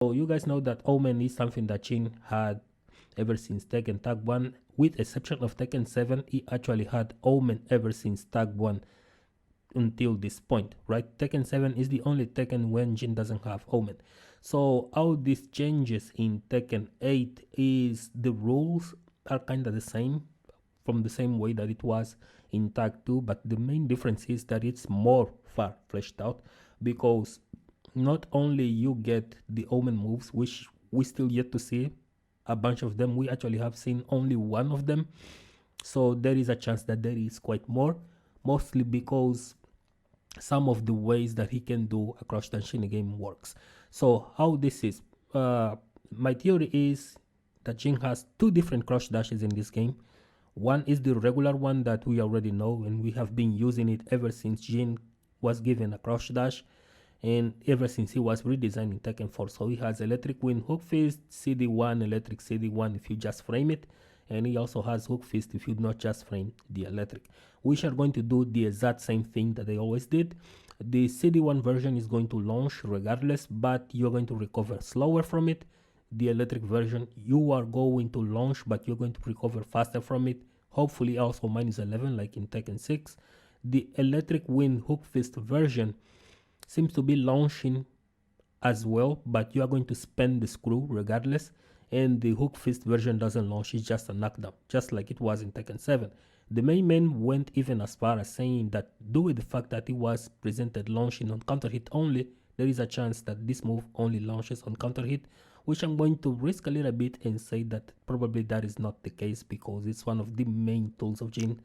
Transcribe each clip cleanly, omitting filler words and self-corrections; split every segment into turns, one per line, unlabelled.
So you guys know that Omen is something that Jin had ever since Tekken Tag 1. With exception of Tekken 7, he actually had Omen ever since Tag 1 until this point, right? Tekken 7 is the only Tekken when Jin doesn't have Omen. So how this changes in Tekken 8 is the rules are kind of the same, from the same way that it was in Tag 2, but the main difference is that it's more far fleshed out, because not only you get the Omen moves, which we still yet to see a bunch of them, we actually have seen only one of them, so there is a chance that there is quite more, mostly because some of the ways that he can do a crouch dash in the game works. So how this is, my theory is that Jin has two different crouch dashes in this game. One is the regular one that we already know, and we have been using it ever since Jin was given a crouch dash, and ever since he was redesigning Tekken 4. So he has electric wind hook fist, CD1, electric CD1 if you just frame it, and he also has hook fist if you not just frame the electric, which are going to do the exact same thing that they always did. The CD1 version is going to launch regardless, but you're going to recover slower from it. The electric version, you are going to launch, but you're going to recover faster from it, hopefully also -11 like in Tekken 6. The electric wind hook fist version seems to be launching as well, but you are going to spend the screw regardless, and the hook fist version doesn't launch, it's just a knockdown, just like it was in Tekken 7. The main man went even as far as saying that due to the fact that it was presented launching on counter hit only, there is a chance that this move only launches on counter hit, which I'm going to risk a little bit and say that probably that is not the case, because it's one of the main tools of Jin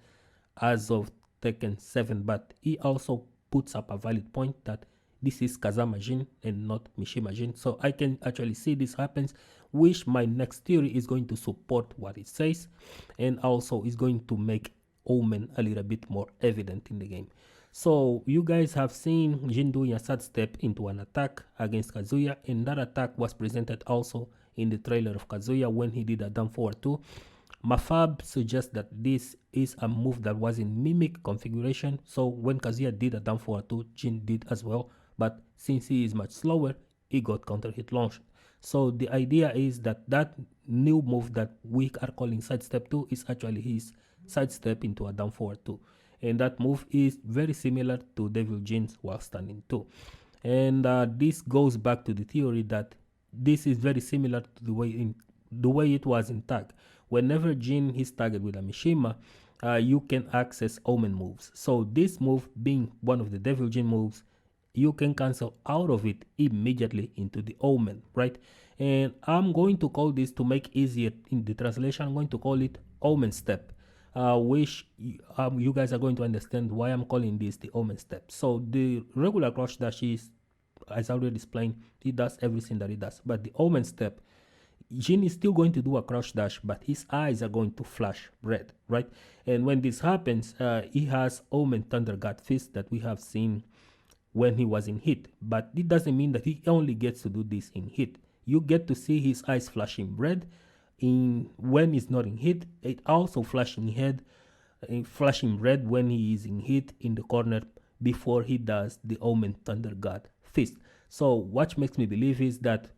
as of Tekken 7. But he also puts up a valid point that this is Kazama Jin and not Mishima Jin. So I can actually see this happens, which my next theory is going to support what it says, and also is going to make Omen a little bit more evident in the game. So you guys have seen Jin doing a side step into an attack against Kazuya, and that attack was presented also in the trailer of Kazuya when he did a down forward 2. Mafab suggests that this is a move that was in mimic configuration, so when Kazuya did a down forward 2, Jin did as well, but since he is much slower, he got counter hit launched. So the idea is that that new move that we are calling sidestep 2 is actually his sidestep into a down forward 2, and that move is very similar to Devil Jin's while standing 2. And this goes back to the theory that this is very similar to the way it was in tag. Whenever Jin is tagged with a Mishima, you can access Omen moves. So this move being one of the Devil Jin moves, you can cancel out of it immediately into the Omen, right? And I'm going to call this, to make easier in the translation, I'm going to call it Omen step, which you guys are going to understand why I'm calling this the Omen step. So the regular crouch dash is, as I already explained, it does everything that it does, but the Omen step, Jin is still going to do a crouch dash, but his eyes are going to flash red, right? And when this happens, he has Omen Thunder God Fist that we have seen when he was in hit, but it doesn't mean that he only gets to do this in hit. You get to see his eyes flashing red when he's not in hit. It also flashing red when he is in hit in the corner before he does the Omen Thunder God Fist. So what makes me believe is that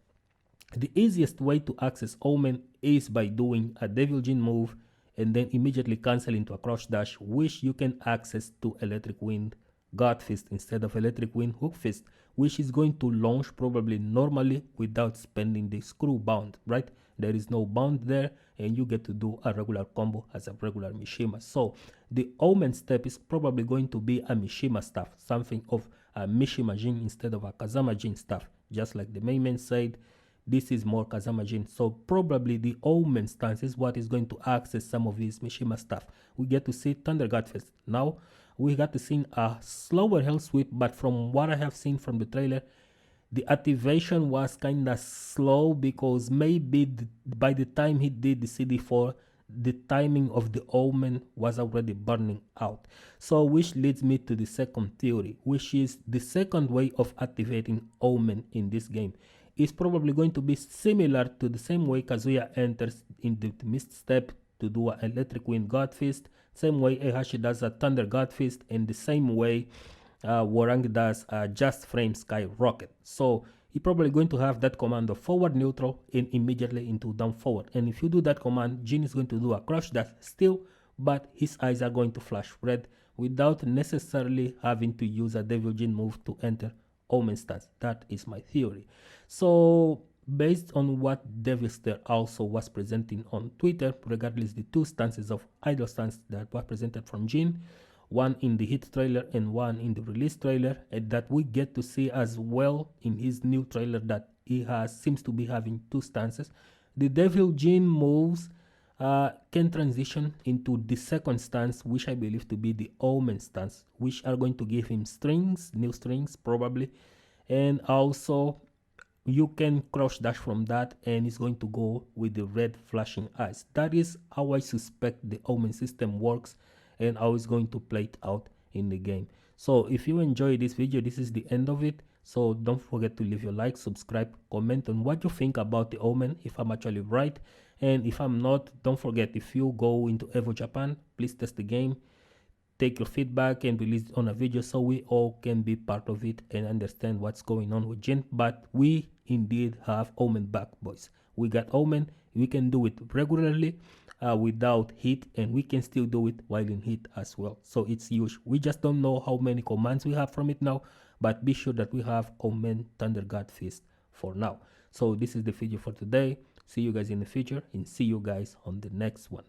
the easiest way to access Omen is by doing a Devil Jin move and then immediately cancel into a crouch dash, which you can access to Electric Wind God Fist instead of Electric Wind Hook Fist, which is going to launch probably normally without spending the screw bound, right? There is no bound there, and you get to do a regular combo as a regular Mishima. So the Omen step is probably going to be a Mishima stuff, something of a Mishima Jin instead of a Kazama Jin stuff. Just like the main man said, this is more Kazama Jin. So probably the Omen stance is what is going to access some of his Mishima stuff. We get to see Thunder God Fist. Now we got to see a slower hell sweep, but from what I have seen from the trailer, the activation was kind of slow, because maybe by the time he did the CD4, the timing of the Omen was already burning out. So which leads me to the second theory, which is the second way of activating Omen in this game is probably going to be similar to the same way Kazuya enters in the mist step to do an Electric Wind God Fist, same way Heihachi does a Thunder God Fist, and the same way Warang does Just Frame Sky Rocket. So you're probably going to have that command of forward neutral and immediately into down forward. And if you do that command, Jin is going to do a crouch dash still, but his eyes are going to flash red without necessarily having to use a Devil Jin move to enter Omen Stance. That is my theory. So based on what Devilster also was presenting on Twitter, regardless the two stances of idle stance that were presented from Jin, one in the hit trailer and one in the release trailer, and that we get to see as well in his new trailer that he seems to be having two stances. The Devil Jin moves can transition into the second stance, which I believe to be the Omen stance, which are going to give him strings, new strings probably, and also you can crouch dash from that and it's going to go with the red flashing eyes. That is how I suspect the Omen system works and how it's going to play it out in the game. So if you enjoy this video, this is the end of it. So don't forget to leave your like, subscribe, comment on what you think about the Omen, if I'm actually right. And if I'm not, don't forget, if you go into Evo Japan, please test the game, take your feedback and release it on a video so we all can be part of it and understand what's going on with Jin. But we indeed have Omen back, boys. We got Omen. We can do it regularly without hit, and we can still do it while in hit as well. So it's huge. We just don't know how many commands we have from it now, but be sure that we have Omen Thunder God Fist for now. So this is the video for today. See you guys in the future and see you guys on the next one.